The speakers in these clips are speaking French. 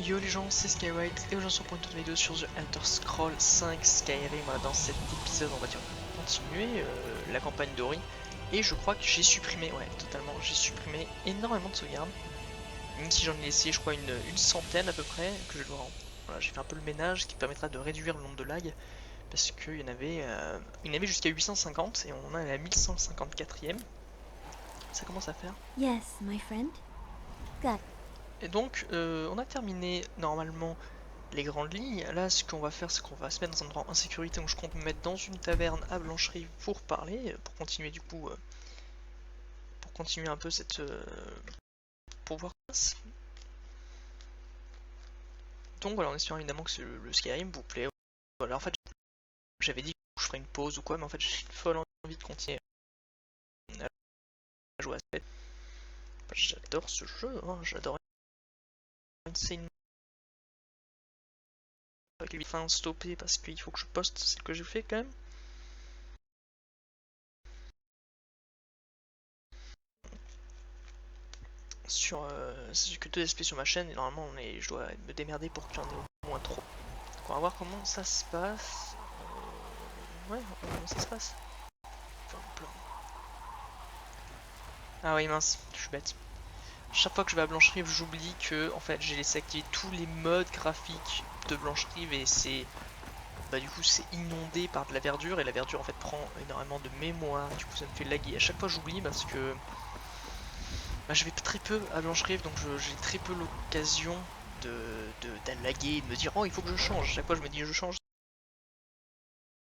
Yo les gens, c'est SkyWhait et aujourd'hui on se retrouve pour une nouvelle vidéo sur The Elder Scrolls 5 Skyrim. Voilà, dans cet épisode on va dire continuer la campagne d'Ori. Et je crois que j'ai supprimé, ouais totalement, j'ai supprimé énormément de sauvegardes. Même si j'en ai laissé je crois une centaine à peu près, que je dois voilà, j'ai fait un peu le ménage, ce qui permettra de réduire le nombre de lag. Parce qu'il y en avait jusqu'à 850 et on en est à la 1154ème. Ça commence à faire. Yes, my friend. Good. Et donc on a terminé normalement les grandes lignes. Là ce qu'on va faire c'est qu'on va se mettre dans un endroit en sécurité, donc je compte me mettre dans une taverne à Blancherie pour parler, pour continuer du coup pour continuer un peu cette pour voir. Donc voilà, en espérant évidemment que le Skyrim vous plaît. Voilà, en fait j'avais dit que je ferais une pause ou quoi, mais en fait j'ai une folle envie de continuer à jouer à cette. J'adore ce jeu, hein, j'adore. C'est une avec les fins stoppées parce qu'il faut que je poste ce que j'ai fait quand même. C'est que 2 SP sur ma chaîne et normalement je dois me démerder pour qu'il y en ait au moins 3. Donc on va voir comment ça se passe. Ouais, comment ça se passe. Enfin, ah oui mince, je suis bête. Chaque fois que je vais à Blancherie, j'oublie que en fait j'ai laissé activer tous les modes graphiques de Blancherie et c'est bah du coup c'est inondé par de la verdure et la verdure en fait prend énormément de mémoire, du coup ça me fait laguer. À chaque fois j'oublie parce que bah, je vais très peu à Blancherie donc j'ai très peu l'occasion de laguer et de me dire oh il faut que je change. Chaque fois je me dis je change,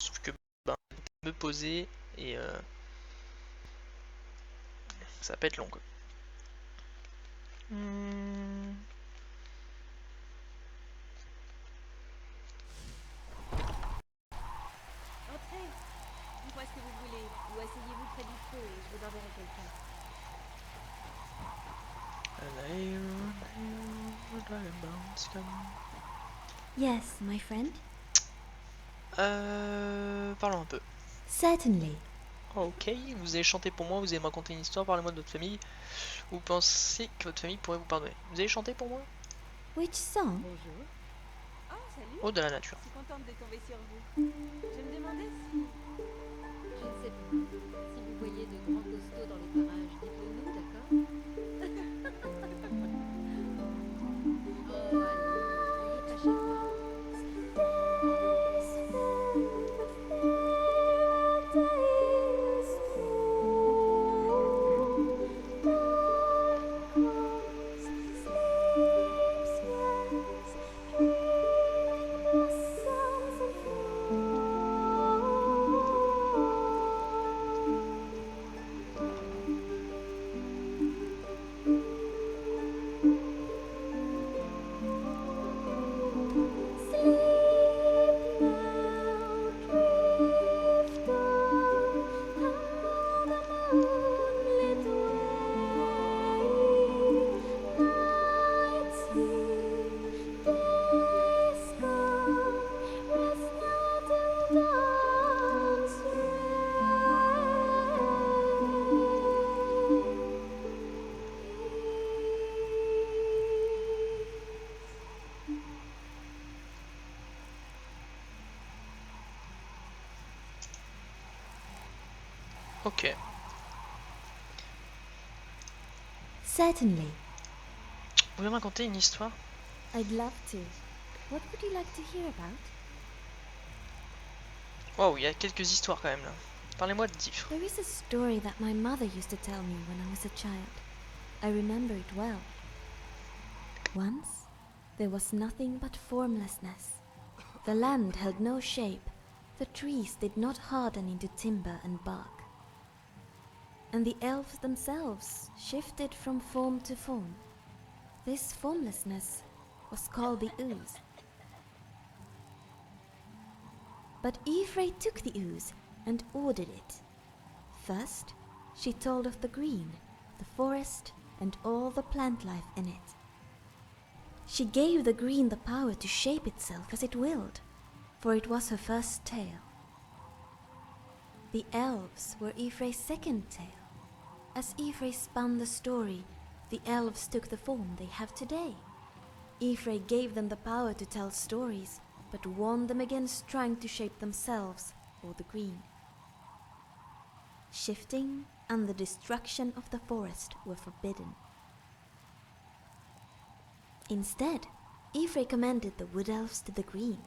sauf que bah, me poser et ça va pas être long quoi. Entrez. Dites-moi ce que vous voulez. Ou asseyez-vous près du feu et je vous enverrai quelqu'un. Yes, my friend. Parlons un peu. Certainly. Ok, vous allez chanter pour moi, vous allez me raconter une histoire, parlez-moi de votre famille. Vous pensez que votre famille pourrait vous pardonner. Vous allez chanter pour moi? Which song? Bonjour. Ah, salut. Oh, de la nature. Je suis contente de tomber sur vous. Je me demandais si... Je ne sais pas. Si vous voyez de grands costauds dans les parages, dites-le nous, d'accord? Oh, allez, n'ayez pas chagrin. Ok. Certainly. Vous pouvez me raconter une histoire? I'd love to. What would you like to hear about? Waouh, il y a quelques histoires quand même là. Parlez-moi de Diff. There is a story that my mother used to tell me when I was a child. I remember it well. Once, there was nothing but formlessness. The land held no shape. The trees did not harden into timber and bark. And the elves themselves shifted from form to form. This formlessness was called the ooze. But Ephraim took the ooze and ordered it. First, she told of the green, the forest, and all the plant life in it. She gave the green the power to shape itself as it willed, for it was her first tale. The elves were Ephraim's second tale. As Ephraim spun the story, the elves took the form they have today. Ifrei gave them the power to tell stories, but warned them against trying to shape themselves or the green. Shifting and the destruction of the forest were forbidden. Instead, Ifrei commended the wood elves to the green,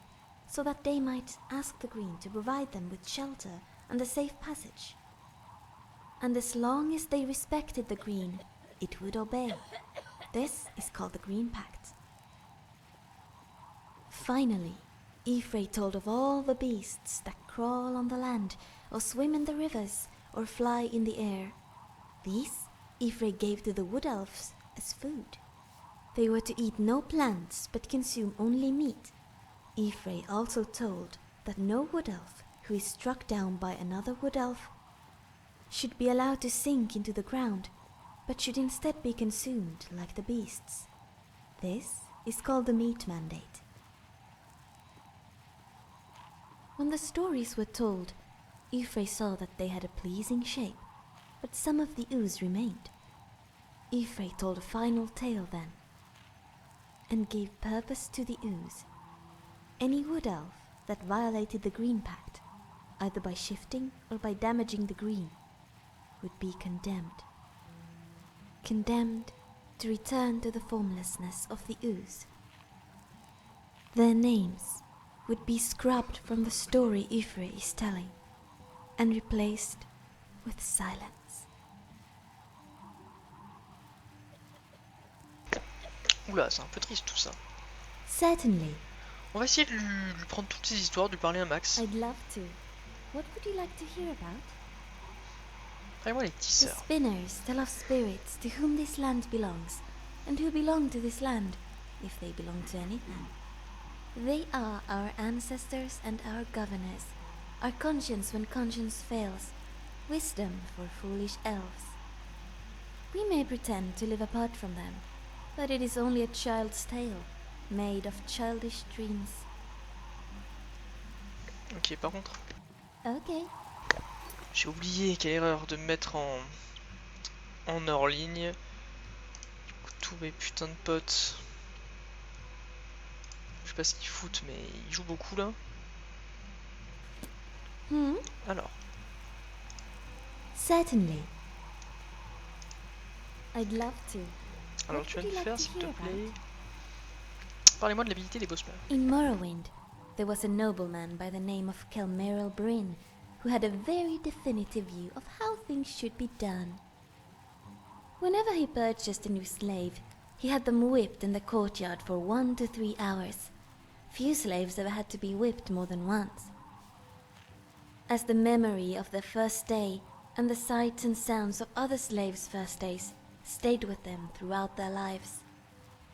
so that they might ask the green to provide them with shelter and a safe passage. And as long as they respected the green, it would obey. This is called the Green Pact. Finally, Ifrei told of all the beasts that crawl on the land, or swim in the rivers, or fly in the air. These Ifrei gave to the wood elves as food. They were to eat no plants, but consume only meat. Ifrei also told that no wood elf who is struck down by another wood elf should be allowed to sink into the ground, but should instead be consumed like the beasts. This is called the meat mandate. When the stories were told, Ifrei saw that they had a pleasing shape, but some of the ooze remained. Ifrei told a final tale then, and gave purpose to the ooze. Any wood elf that violated the Green Pact, either by shifting or by damaging the green, would be condemned. Condemned to return to the formlessness of the ooze. Their names would be scrubbed from the story Ifrei is telling and replaced with silence. Oula, c'est un peu triste tout ça. Certainly, On va essayer de lui prendre toutes ces histoires, de lui parler un max. I'd love to. What would you like to hear about? Parlez-moi les The tisseurs. spinners tell of spirits to whom this land belongs, and who belong to this land, if they belong to anything. They are our ancestors and our governors, our conscience when conscience fails, wisdom for foolish elves. We may pretend to live apart from them, but it is only a child's tale, made of childish dreams. Ok, par contre, Okay. j'ai oublié, quelle erreur, de me mettre en hors ligne. Du coup, tous mes putains de potes. Je sais pas ce qu'ils foutent, mais ils jouent beaucoup là. Alors, Certainly. I'd love to. alors tu vas me faire, s'il te plaît. Parlez-moi de l'habilité des Bosmer. In Morrowind, there was a nobleman by the name of Kelmeril Bryn, who had a very definitive view of how things should be done. Whenever he purchased a new slave, he had them whipped in the courtyard for 1 to 3 hours. Few slaves ever had to be whipped more than once. As the memory of their first day and the sights and sounds of other slaves' first days stayed with them throughout their lives.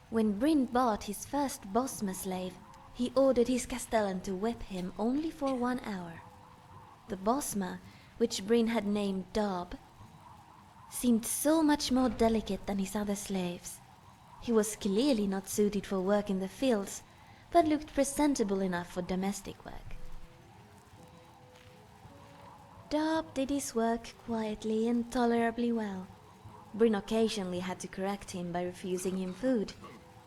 When Bryn bought his first Bosmer slave, he ordered his castellan to whip him only for 1 hour. The Bosmer, which Bryn had named Dob, seemed so much more delicate than his other slaves. He was clearly not suited for work in the fields, but looked presentable enough for domestic work. Dob did his work quietly and tolerably well. Bryn occasionally had to correct him by refusing him food,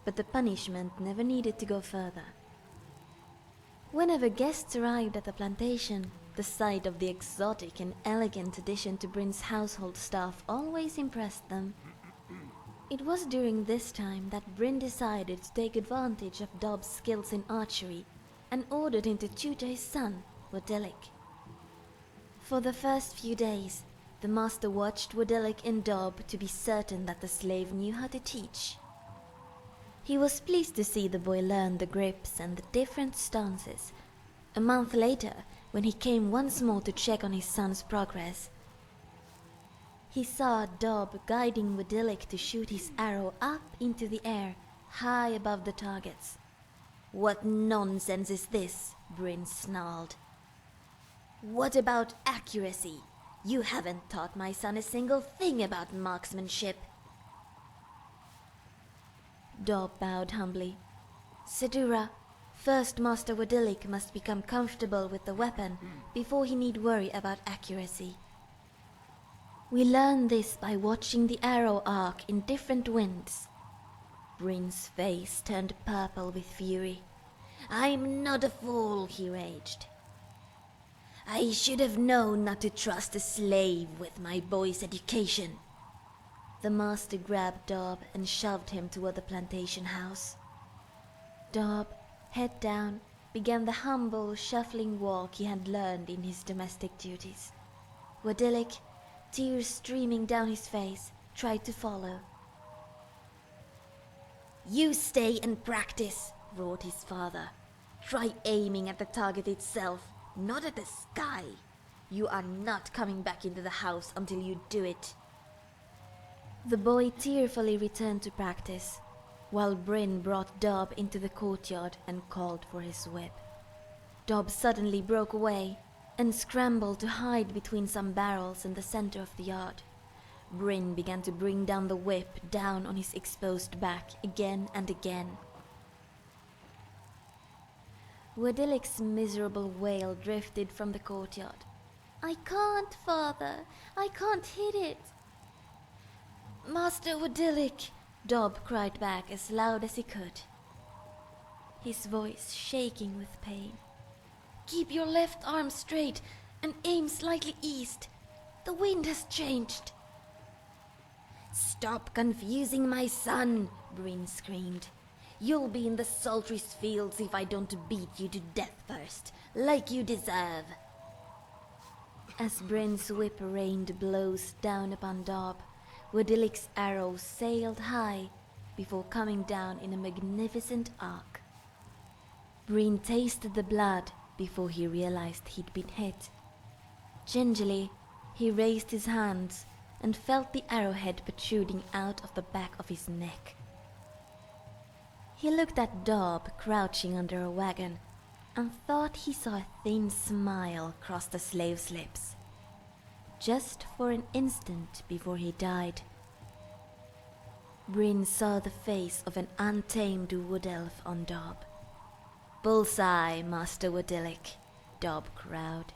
but the punishment never needed to go further. Whenever guests arrived at the plantation, the sight of the exotic and elegant addition to Bryn's household staff always impressed them. It was during this time that Bryn decided to take advantage of Dob's skills in archery and ordered him to tutor his son, Wodelic. For the first few days, the master watched Wodelic and Dob to be certain that the slave knew how to teach. He was pleased to see the boy learn the grips and the different stances. A month later, when he came once more to check on his son's progress, he saw Dob guiding Wodelic to shoot his arrow up into the air, high above the targets. "What nonsense is this?" Bryn snarled. "What about accuracy? You haven't taught my son a single thing about marksmanship." Dob bowed humbly. "Sedura, first Master Wodelic must become comfortable with the weapon before he need worry about accuracy. We learn this by watching the arrow arc in different winds. Bryn's face turned purple with fury. "I'm not a fool," he raged. "I should have known not to trust a slave with my boy's education." The master grabbed Dob and shoved him toward the plantation house. Dob, head down, began the humble, shuffling walk he had learned in his domestic duties. Wadillik, tears streaming down his face, tried to follow. "You stay and practice," roared his father. "Try aiming at the target itself, not at the sky. You are not coming back into the house until you do it." The boy tearfully returned to practice, while Bryn brought Dob into the courtyard and called for his whip. Dob suddenly broke away and scrambled to hide between some barrels in the center of the yard. Bryn began to bring down the whip down on his exposed back again and again. Wadillik's miserable wail drifted from the courtyard. "I can't, father. I can't hit it." "Master Wadillik," Dob cried back as loud as he could, his voice shaking with pain. "Keep your left arm straight and aim slightly east. The wind has changed." "Stop confusing my son," Bryn screamed. "You'll be in the sultry fields if I don't beat you to death first, like you deserve." As Bryn's whip rained blows down upon Dob, Wadillik's arrow sailed high before coming down in a magnificent arc. Bryn tasted the blood before he realized he'd been hit. Gingerly, he raised his hands and felt the arrowhead protruding out of the back of his neck. He looked at Dob crouching under a wagon and thought he saw a thin smile cross the slave's lips, just for an instant before he died. Bryn saw the face of an untamed wood elf on Dob. "Bullseye, Master Wadillik," Dob crowed.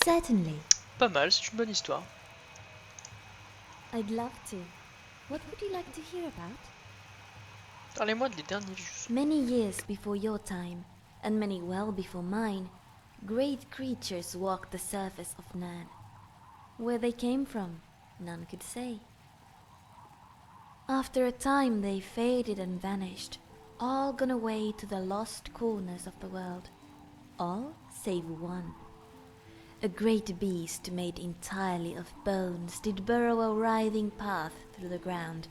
Certainly. Pas mal, c'est une bonne histoire. I'd love to. What would you like to hear about? Parlez-moi de les derniers views. Many years before your time, and many well before mine, great creatures walked the surface of Nan. Where they came from, none could say. After a time they faded and vanished, all gone away to the lost corners of the world. All save one. A great beast made entirely of bones did burrow a writhing path through the ground,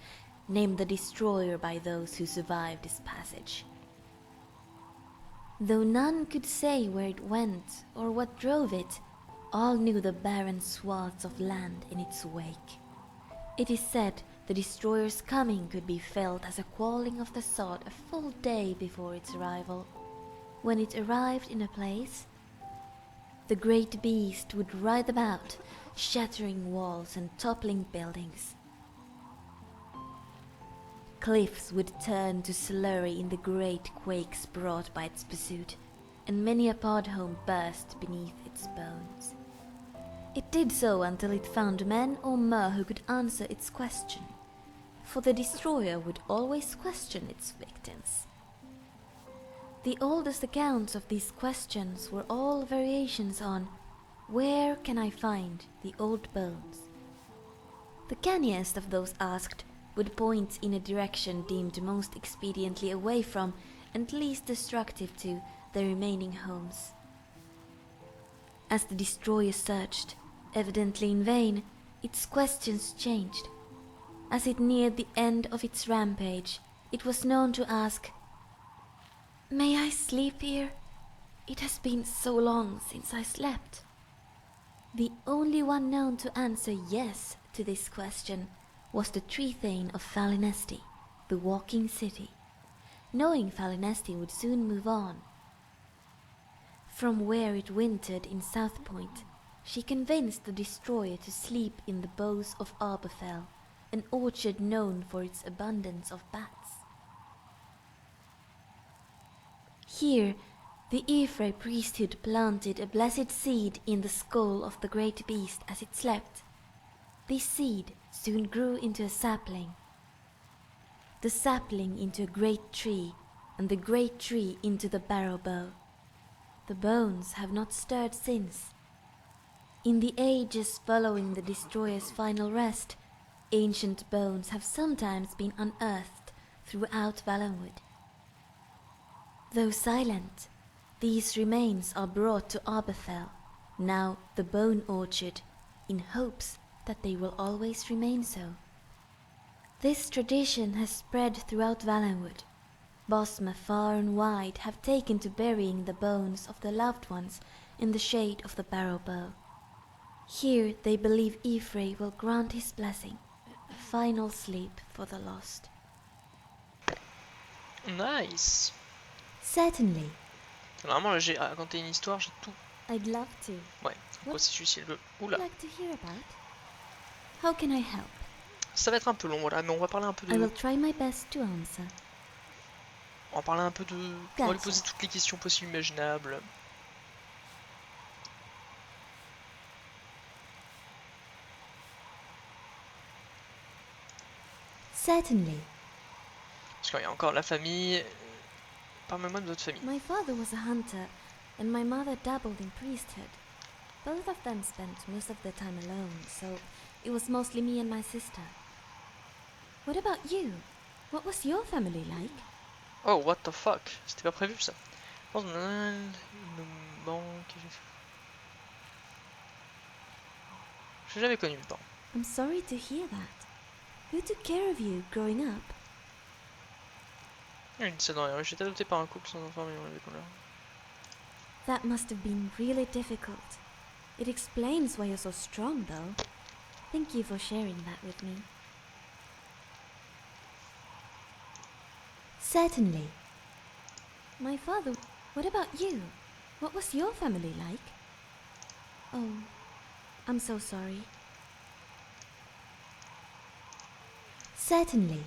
named the Destroyer by those who survived his passage. Though none could say where it went or what drove it, all knew the barren swaths of land in its wake. It is said the Destroyer's coming could be felt as a qualling of the sod a full day before its arrival. When it arrived in a place, the great beast would writhe about, shattering walls and toppling buildings. Cliffs would turn to slurry in the great quakes brought by its pursuit, and many a pod home burst beneath its bones. It did so until it found man or mer who could answer its question, for the Destroyer would always question its victims. The oldest accounts of these questions were all variations on, "Where can I find the old bones?" The canniest of those asked would point in a direction deemed most expediently away from, and least destructive to, the remaining homes. As the Destroyer searched, evidently in vain, its questions changed. As it neared the end of its rampage, it was known to ask, "May I sleep here? It has been so long since I slept." The only one known to answer yes to this question was the tree thane of Falinesti, the walking city, knowing Falinesti would soon move on. From where it wintered in South Point, she convinced the Destroyer to sleep in the boughs of Arborfell, an orchard known for its abundance of bats. Here, the Ephraim priesthood planted a blessed seed in the skull of the great beast as it slept. This seed soon grew into a sapling. The sapling into a great tree, and the great tree into the barrow bow. The bones have not stirred since. In the ages following the destroyer's final rest, ancient bones have sometimes been unearthed throughout Valenwood. Though silent, these remains are brought to Arberfell, now the Bone Orchard, in hopes that they will always remain so. This tradition has spread throughout Valenwood. Bosmer far and wide have taken to burying the bones of their loved ones in the shade of the barrow bow. Here they believe Ifrey will grant his blessing, a final sleep for the lost. Nice. Certainly, Normalement, là, j'ai raconté une histoire, j'ai tout. I'd love to. Ouais, processus, il veut. Oula. Like to hear about? How can I help? Ça va être un peu long, voilà, mais on va parler un peu I will de. try my best to answer. On va parler un peu de. On va lui Gotcha. poser toutes les questions possibles, imaginables. Certainly. Parce qu'il y a encore la famille. Parlez-moi de votre famille. My father was a hunter, and my mother dabbled in priesthood. Both of them spent most of their time alone, so it was mostly me and my sister. What about you? What was your family like? Oh, what the fuck? C'était pas prévu ça. Il nous manque. J'ai jamais connu mes parents. I'm sorry to hear that. Who took care of you growing up? Une scène dans les rues. J'ai été adopté par un couple sans enfant, mais on avait couleur. That must have been really difficult. It explains why you're so strong, though. Thank you for sharing that with me. Certainly. My father... What about you? What was your family like? Oh, I'm so sorry. Certainly.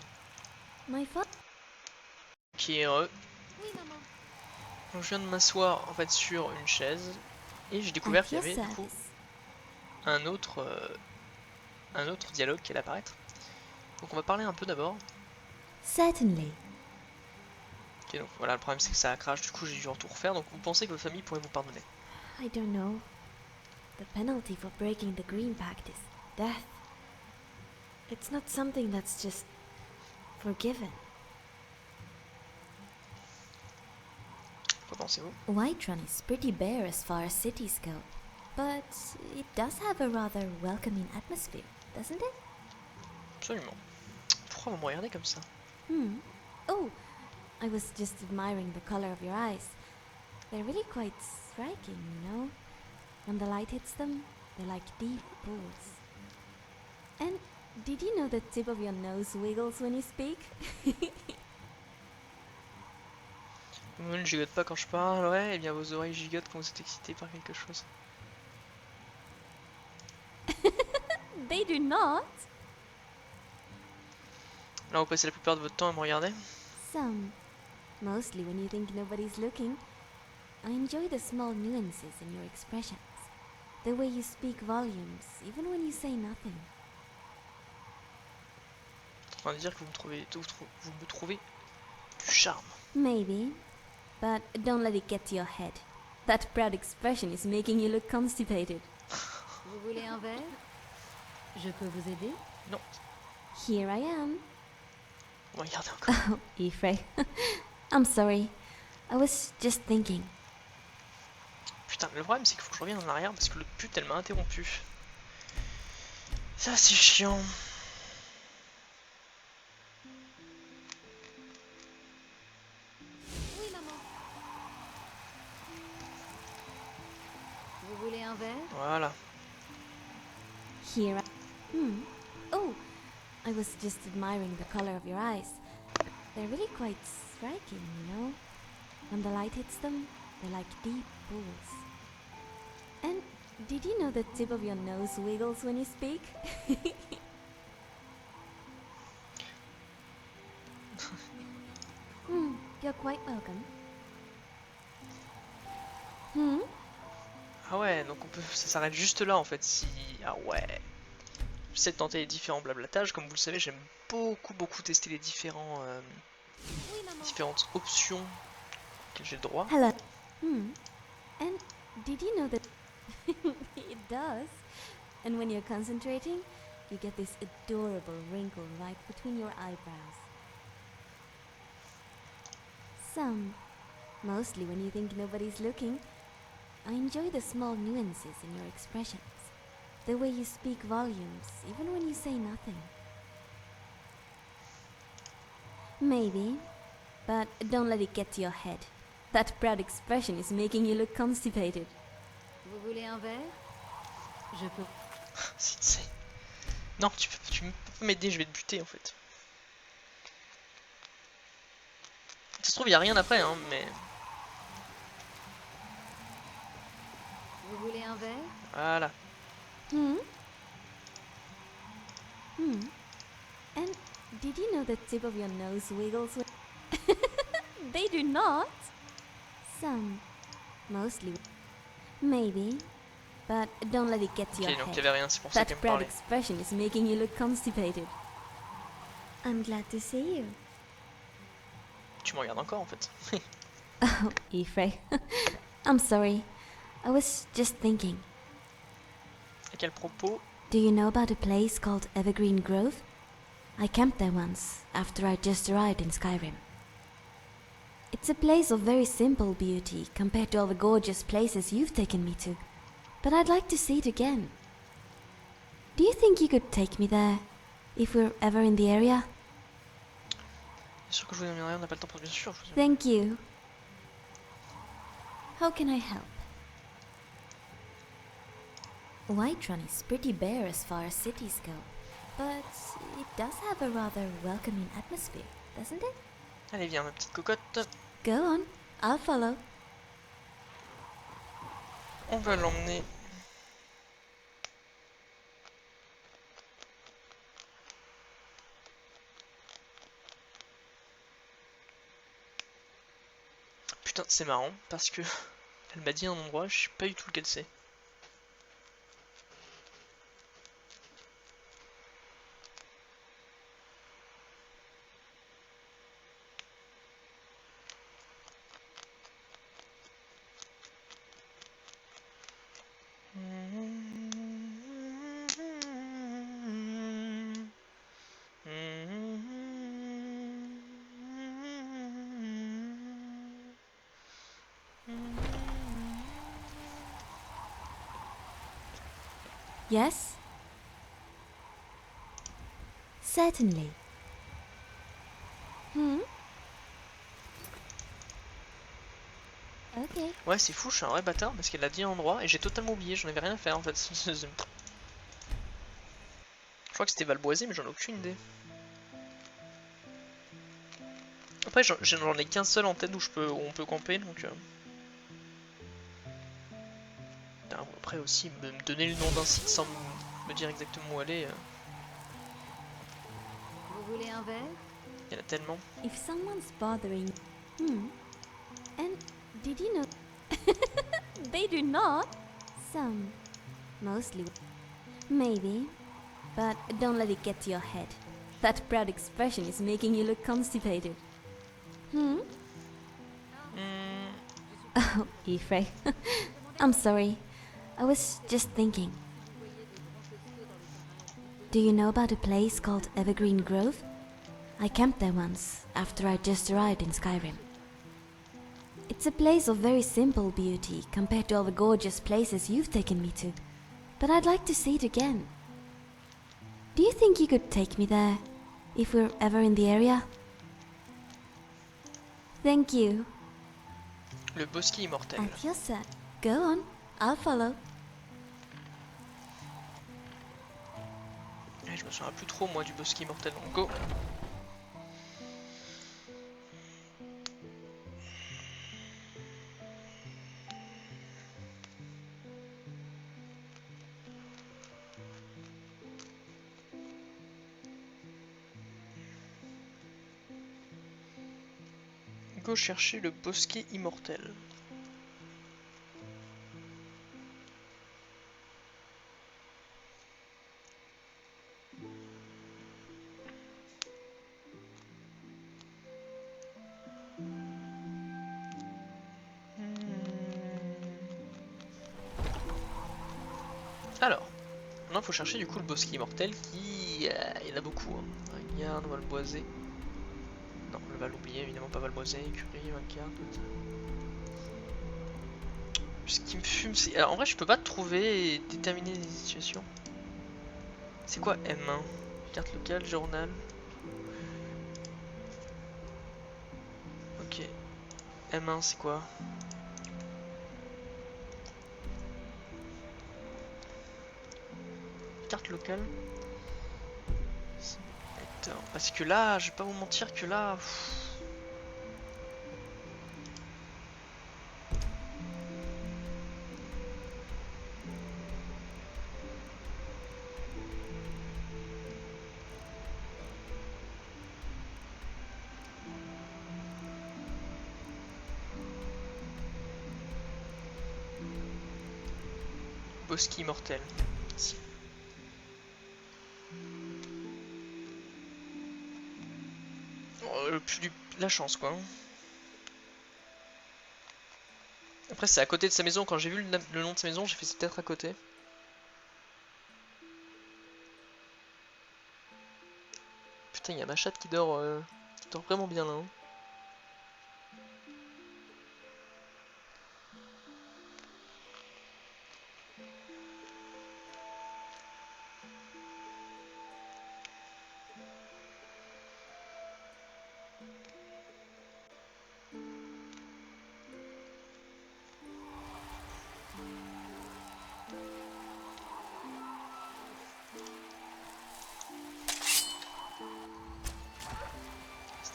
My father... Qui est heureux. Oui, maman. Donc je viens de m'asseoir en fait sur une chaise et j'ai découvert qu'il y avait du coup un autre dialogue qui allait apparaître. Donc on va parler un peu d'abord. Certainly. Ok, donc voilà, le problème c'est que ça crache, du coup j'ai dû tout refaire. Donc vous pensez que votre famille pourrait vous pardonner? I don't know. The penalty for breaking the Green Pact is death. It's not something that's just forgiven. Quoi pensez-vous? Whiterun is pretty bare as far as cities go, but it does have a rather welcoming atmosphere, doesn't it? Absolument. Pourquoi vous me regardez comme ça? Oh, I was just admiring the color of your eyes. They're really quite striking, you know? When the light hits them, they're like deep pools. And did you know the tip of your nose wiggles when you speak? Vous ne gigote pas quand je parle, ouais, et bien vos oreilles gigotent quand vous êtes excité par quelque chose. They do not. Là vous passez la plupart de votre temps à me regarder. Some. Mostly when you think nobody's looking. I enjoy the small nuances in your expressions. The way you speak volumes, even when you say nothing. En train de dire que vous me trouvez du charme. Maybe. But don't let it get to your head. That proud expression is making you look constipated. Vous voulez un verre? Je peux vous aider? Non, Here I am. on va regarder encore. Oh, Ifrey. I'm sorry. I was just thinking. Putain, le problème c'est qu'il faut que je revienne en arrière parce que l'autre pute elle m'a interrompu. Ça c'est chiant. Oui, maman. Vous voulez un verre? Voilà. Here I... Oh, I was just admiring the color of your eyes. They're really quite striking, you know? When the light hits them, they're like deep pools. And did you know the tip of your nose wiggles when you speak? You're quite welcome. Ah ouais, donc ça s'arrête juste là en fait si... Ah ouais. j'essaie de tenter les différents blablatages. Comme vous le savez, j'aime beaucoup tester les différentes options auxquelles j'ai le droit. Hello. And did you know that it does? And when you're concentrating, you get this adorable wrinkle right between your eyebrows. Some, mostly when you think nobody's looking. I enjoy the small nuances in your expressions. The way you speak volumes, even when you say nothing. Maybe, but don't let it get to your head. That proud expression is making you look constipated. Vous voulez un verre? Je peux. C'est... Non, tu peux pas m'aider, je vais te buter en fait. Ça se trouve, y a rien après, hein, mais... Vous voulez un verre? Voilà. And did you know the tip of your nose wiggles when... They do not. Some, mostly. Maybe, but don't let it get to your Ok, donc head. y'avait rien, c'est pour ça qu'elle That me proud parlait. expression is making you look constipated. I'm glad to see you. Tu me regardes encore en fait. Oh, Ifrey. I'm sorry. I was just thinking. À quel propos? Do you know about a place called Evergreen Grove? I camped there once, after I just arrived in Skyrim. It's a place of very simple beauty compared to all the gorgeous places you've taken me to. But I'd like to see it again. Do you think you could take me there, if we're ever in the area? Bien sûr que je vous emmènerai, on n'a pas le temps pour bien sûr. Thank you. How can I help? Whiterun is pretty bare as far as cities go, but it does have a rather welcoming atmosphere, doesn't it? Allez, viens, ma petite cocotte. Go on, I'll follow. On va l'emmener. Putain, c'est marrant parce que elle m'a dit un endroit, je sais pas du tout lequel c'est. Yes? Certainly. Okay. Ouais, c'est fou, je suis un vrai bâtard parce qu'elle a dit un endroit et j'ai totalement oublié, j'en avais rien à faire en fait. Je crois que c'était Valboisé, mais j'en ai aucune idée. Après, j'en ai qu'un seul en tête où on peut camper, donc... Après aussi, me donner le nom d'un site sans me dire exactement où aller, Vous voulez un verre? il y en a tellement. If someone's bothering... And did you know... They do not. Some. Mostly. Maybe. But don't let it get to your head. That proud expression is making you look constipated. Oh, Ifrey. I'm sorry. I was just thinking. Do you know about a place called Evergreen Grove? I camped there once, after I just arrived in Skyrim. It's a place of very simple beauty compared to all the gorgeous places you've taken me to. But I'd like to see it again. Do you think you could take me there, if we're ever in the area? Thank you. Le bosquet immortel. At your set. Go on, I'll follow. Je me souviens plus trop moi du bosquet immortel, donc go. Go chercher le bosquet immortel. Alors, maintenant il faut chercher du coup le bosquet immortel qui... il y en a beaucoup. Hein. Regarde, on va le boiser. Non, on va l'oublier, évidemment pas Valboisé, écurie, regarde. Ce qui me fume, c'est... Alors, en vrai, je peux pas trouver et déterminer les situations. C'est quoi M1? Carte locale, journal. Ok. M1, c'est quoi? Carte locale. Parce que là, je vais pas vous mentir que là... Bosquet immortel. Ici. La chance quoi. Après c'est à côté de sa maison, quand j'ai vu le nom de sa maison j'ai fait c'est peut-être à côté. Putain il y a ma chatte qui dort vraiment bien là. Hein.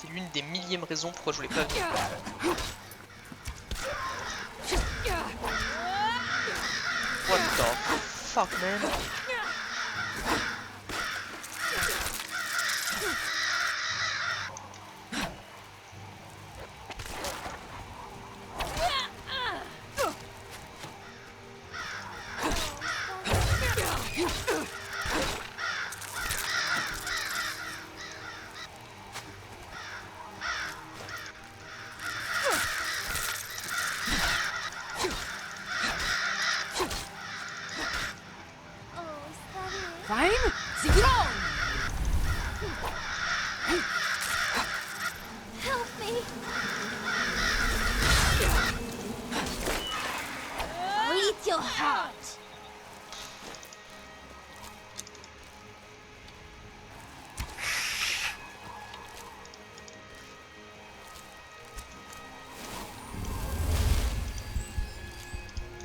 C'était l'une des millièmes raisons pourquoi je voulais pas venir. What the fuck man? Fine? C'est long! Help me! I'll eat your heart!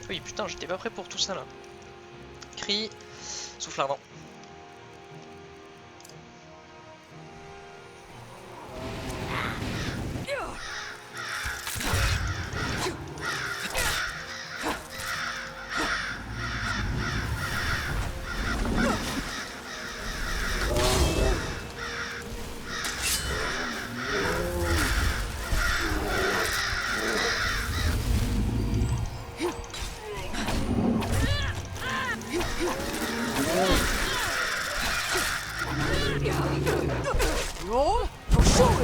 Oui putain j'étais pas prêt pour tout ça là. Cri, souffle ardent. Roll for shoulder!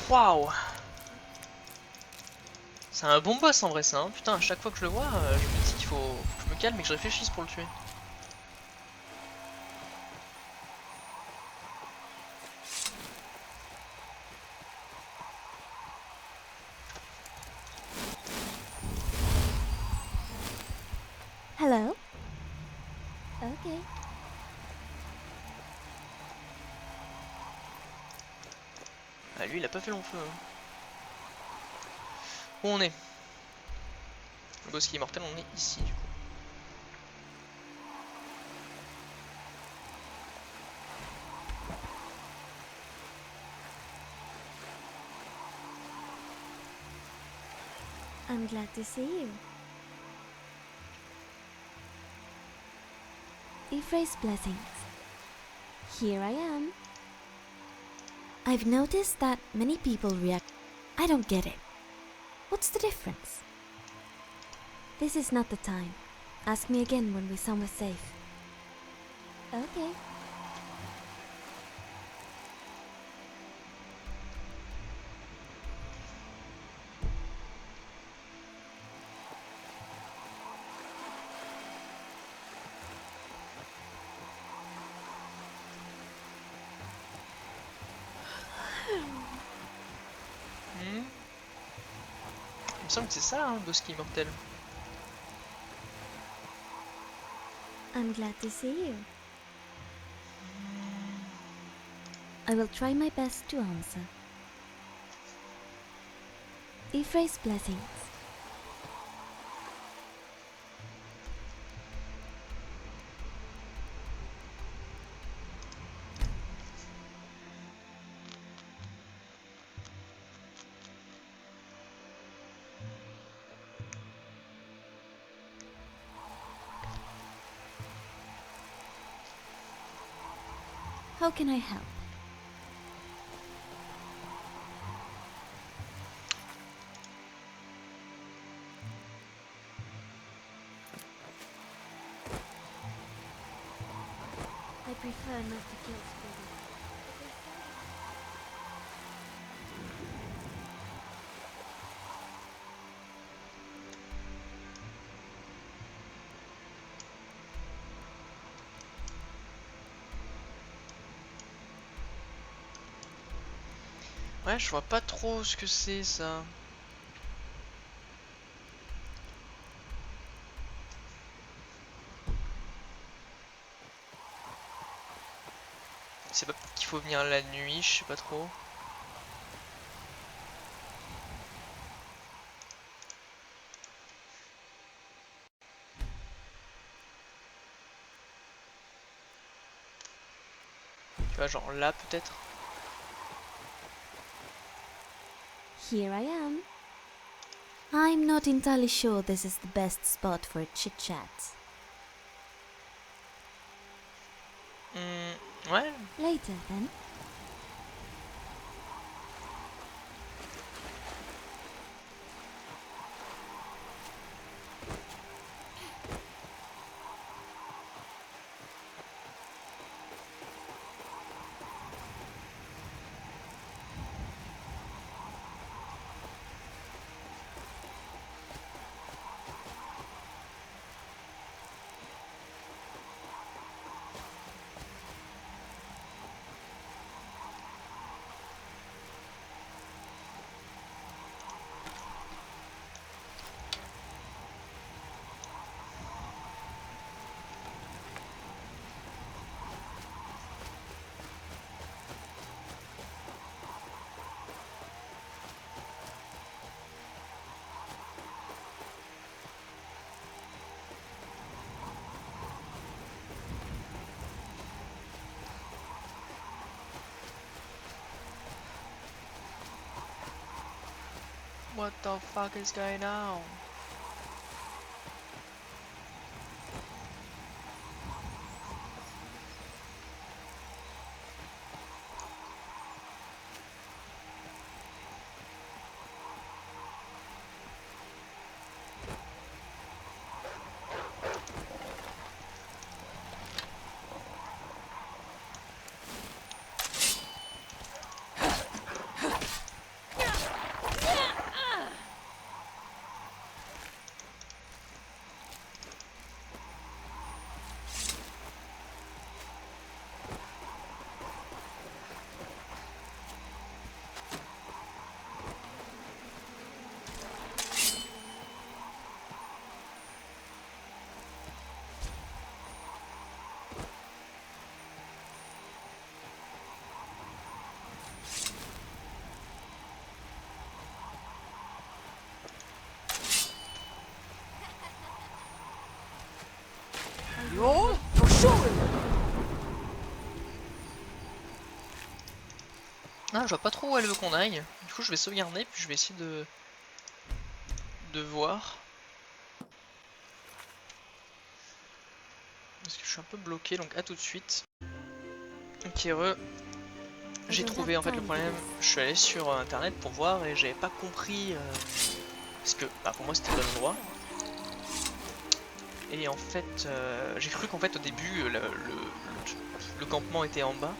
Waouh! C'est un bon boss en vrai ça, hein. Putain à chaque fois que je le vois, je me dis qu'il faut que je me calme et que je réfléchisse pour le tuer. Hello? Okay. Ah lui il a pas fait long feu. Hein. Où on est? Le boss qui est immortel, on est ici du coup. I'm glad to see you. Erase blessings. Here I am. I've noticed that many people react. I don't get it. What's the difference? This is not the time. Ask me again when we're somewhere safe. Okay. Il me semble que c'est ça, hein, bosquet immortel. I'm glad to see you. I will try my best to answer. Ephraim's blessings. How can I help? I prefer not to kill spiders. Ouais, je vois pas trop ce que c'est ça. C'est pas qu'il faut venir la nuit, je sais pas trop. Tu vois, genre là peut-être. Here I am. I'm not entirely sure this is the best spot for a chit-chat. Ouais. Later, then. What the fuck is going on? Yo, for sure. Ah, je vois pas trop où elle veut qu'on aille. Du coup, je vais sauvegarder, puis je vais essayer de voir. Parce que je suis un peu bloqué, donc à tout de suite. Ok, re. J'ai trouvé en fait le problème, je suis allé sur internet pour voir et j'avais pas compris parce que bah, pour moi c'était le bon endroit. Et en fait j'ai cru qu'en fait au début le campement était en bas.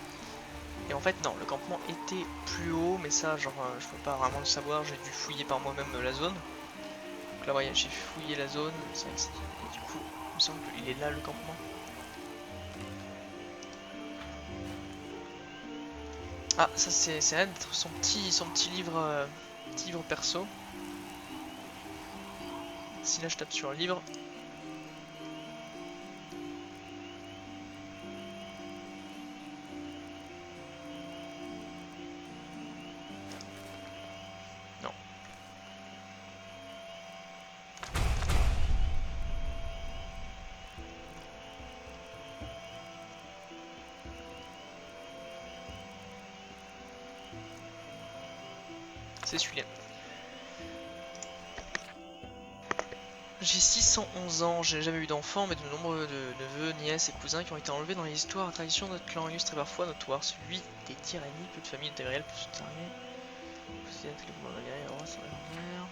Et en fait non, le campement était plus haut, mais ça genre je peux pas vraiment le savoir, j'ai dû fouiller par moi-même la zone. Donc là voyez, j'ai fouillé la zone, c'est vrai que et du coup il me semble qu'il est là le campement. Ah ça c'est là d'être son petit livre perso. Si là je tape sur livre, non. C'est celui-là. J'ai 611 ans, j'ai jamais eu d'enfant, mais de nombreux neveux, nièces et cousins qui ont été enlevés dans les histoires et traditions de notre clan, illustré parfois notoire, celui des tyrannies, peu de familles de taille réelle, plus de tyrannies. Vous êtes le monde guerrier, roi sans légendaire.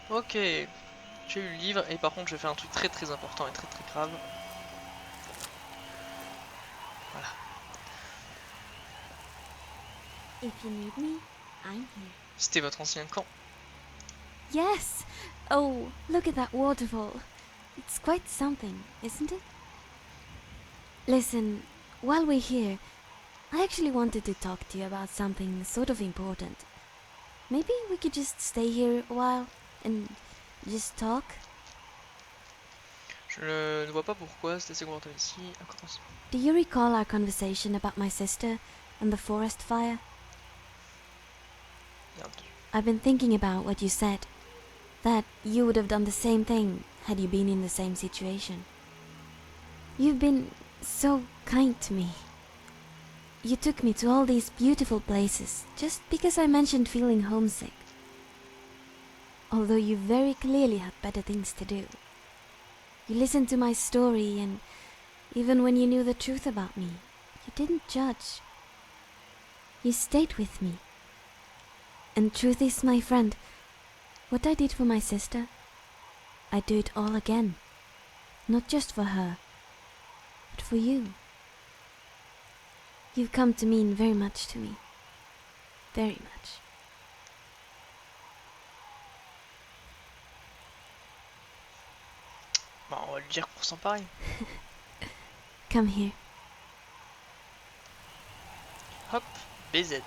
Ok, j'ai eu le livre et par contre je vais faire un truc très très important et très très grave. Voilà. If you need me, I'm here. C'était votre ancien camp. Yes! Oh, look at that waterfall. It's quite something, isn't it? Listen, while we're here, I actually wanted to talk to you about something sort of important. Maybe we could just stay here a while and just talk? Je ne vois pas pourquoi, c'est assez confortable ici. Ah, commence. Do you recall our conversation about my sister and the forest fire? Merde. I've been thinking about what you said. That you would have done the same thing had you been in the same situation. You've been so kind to me. You took me to all these beautiful places just because I mentioned feeling homesick. Although you very clearly had better things to do. You listened to my story, and even when you knew the truth about me, you didn't judge. You stayed with me. And truth is, my friend, what I did for my sister, I'd do it all again. Not just for her, but for you. You've come to mean very much to me. Very much. Bah, on va lui dire pour s'emparer. Come here. Hop, BZ.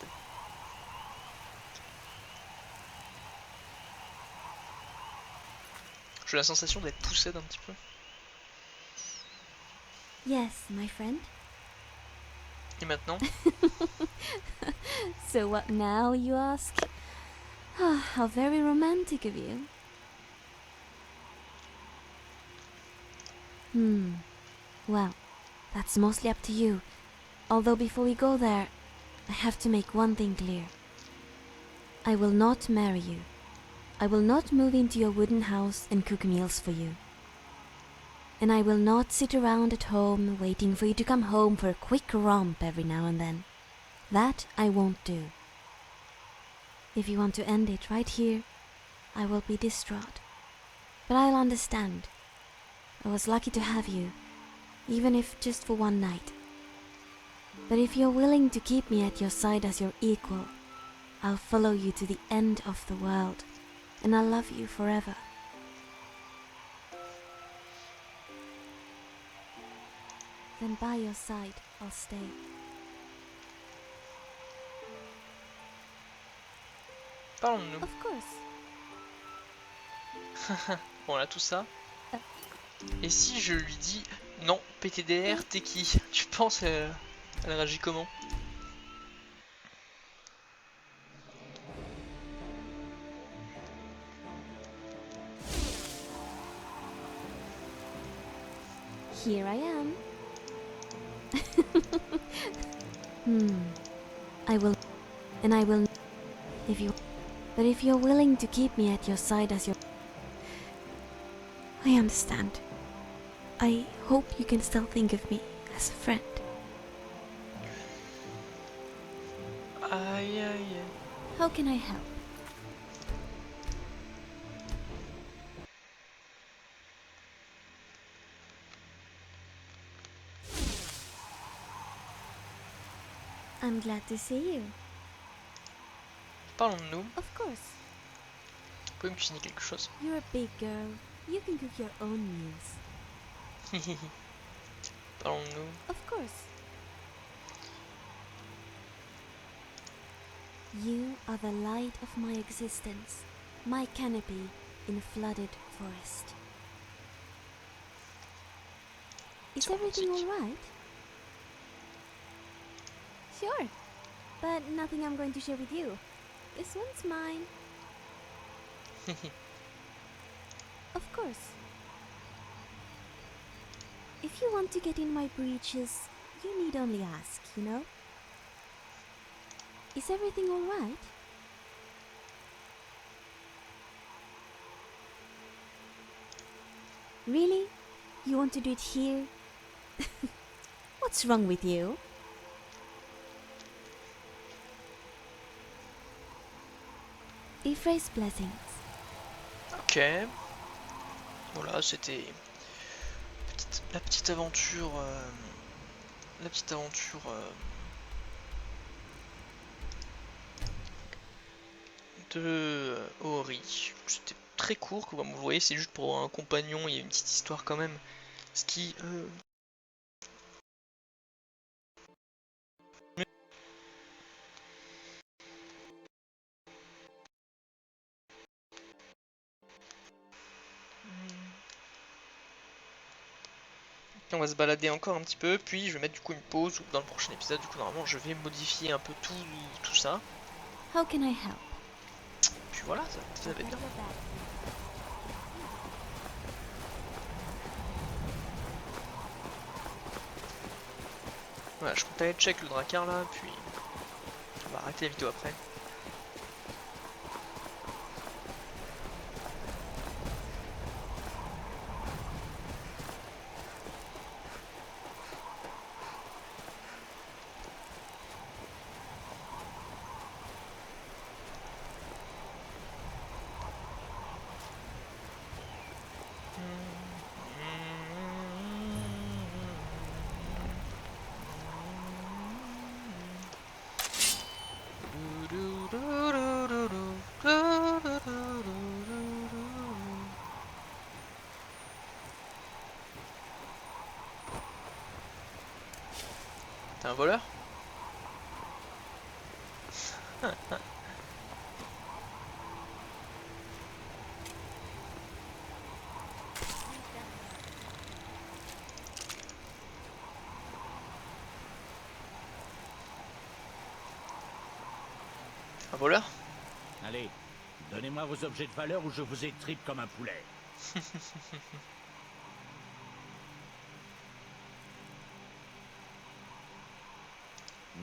J'ai la sensation d'être poussé d'un petit peu. Yes, my friend. Et maintenant? So what now, you ask? Ah, how very romantic of you. Well, that's mostly up to you. Although before we go there, I have to make one thing clear. I will not marry you. I will not move into your wooden house and cook meals for you. And I will not sit around at home waiting for you to come home for a quick romp every now and then. That I won't do. If you want to end it right here, I will be distraught. But I'll understand. I was lucky to have you, even if just for one night. But if you're willing to keep me at your side as your equal, I'll follow you to the end of the world, and I'll love you forever. Then by your side, I'll stay. Parlons de nous. Of course. Bon, on a tout ça. Et si je lui dis non, PTDR, t'es qui? Tu penses elle réagit comment? Here I am. I will, and I will, if you, but if you're willing to keep me at your side as your, I understand. I hope you can still think of me as a friend. Aïe aïe aïe. How can I help? I'm glad to see you. Parlons de nous. Of course. Vous pouvez me cuisiner quelque chose? You're a big girl. You can cook your own meals. Parlons de nous. Of course. You are the light of my existence, my canopy in a flooded forest. Is So everything romantic. alright? Sure, but nothing I'm going to share with you. This one's mine. Of course. If you want to get in my breeches, you need only ask, you know? Is everything alright? Really? You want to do it here? What's wrong with you? Rephrase blessings. Ok. Voilà, c'était la petite aventure. La petite aventure de Ori. C'était très court, comme vous voyez, c'est juste pour un compagnon, il y a une petite histoire quand même. Ce qui on va se balader encore un petit peu, puis je vais mettre du coup une pause dans le prochain épisode. Du coup, normalement, je vais modifier un peu tout ça. How can I help? Puis voilà, ça va être bien. Voilà, je compte aller check le dracard là, puis on va arrêter la vidéo après. T'es un voleur? Un voleur? Allez, donnez-moi vos objets de valeur ou je vous étripe comme un poulet.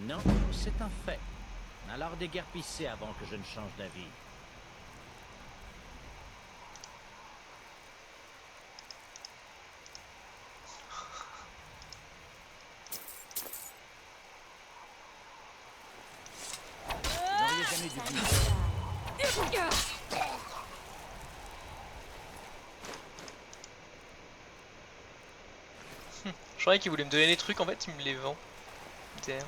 Non, c'est un fait. Alors déguerpissez avant que je ne change d'avis. Vous n'auriez jamais dû dire. Je croyais qu'il voulait me donner les trucs, en fait il me les vend. Derrière.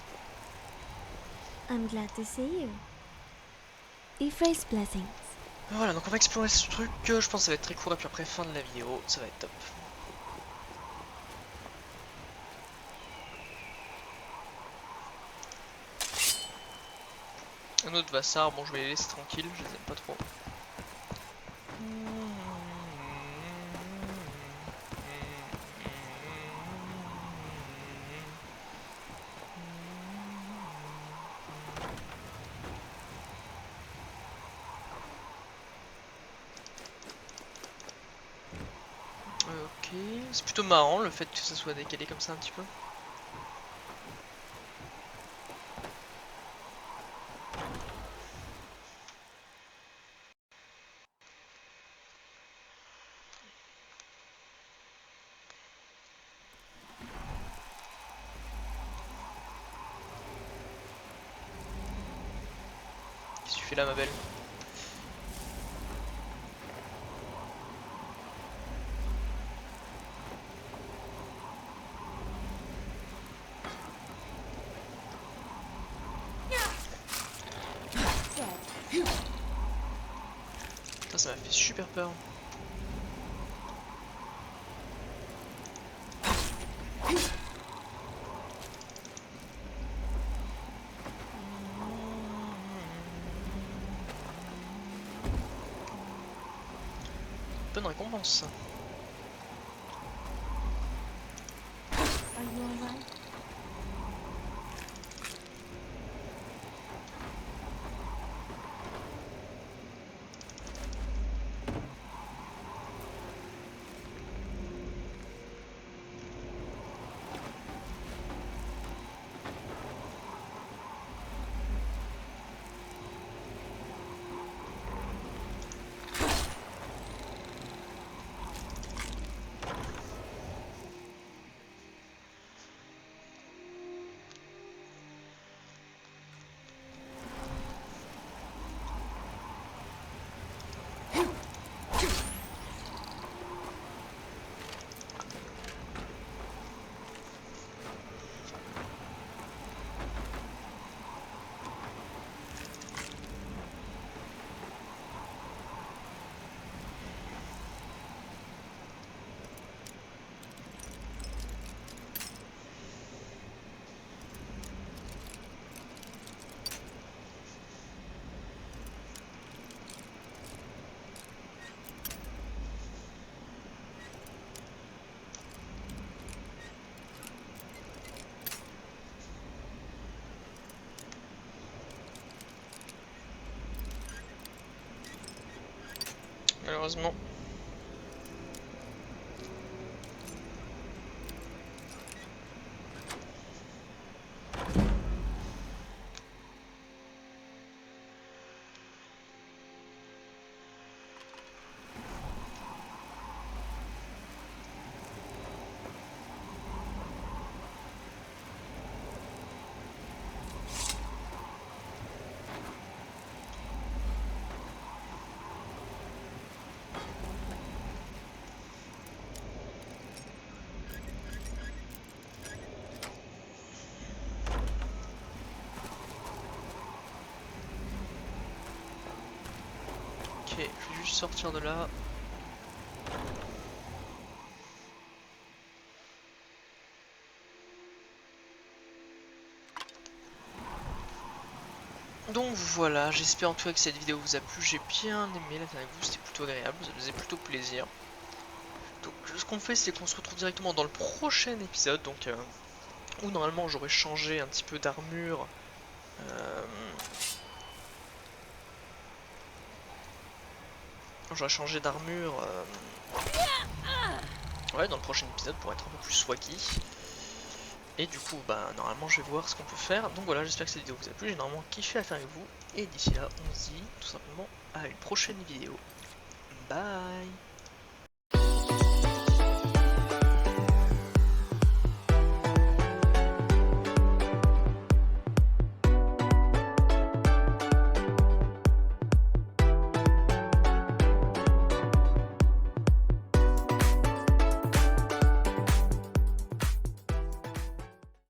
I'm glad to see you. Efrace blessings. Voilà, donc on va explorer ce truc, je pense que ça va être très court et puis après fin de la vidéo, ça va être top. Un autre vassar, bon je vais les laisser tranquilles, je les aime pas trop. Ok, c'est plutôt marrant le fait que ça soit décalé comme ça un petit peu. Qu'est-ce que tu fais là ma belle? Putain, ça m'a fait super peur. Bonne récompense. Are you alright? malheureusement. Ok, je vais juste sortir de là. Donc voilà, j'espère en tout cas que cette vidéo vous a plu, j'ai bien aimé la faire avec vous, c'était plutôt agréable, ça faisait plutôt plaisir. Donc ce qu'on fait c'est qu'on se retrouve directement dans le prochain épisode, donc où normalement j'aurais changé un petit peu d'armure. J'aurais changé d'armure ouais, dans le prochain épisode pour être un peu plus swaggy. Et du coup, bah normalement je vais voir ce qu'on peut faire. Donc voilà, j'espère que cette vidéo vous a plu, j'ai normalement kiffé à faire avec vous. Et d'ici là, on se dit tout simplement à une prochaine vidéo. Bye.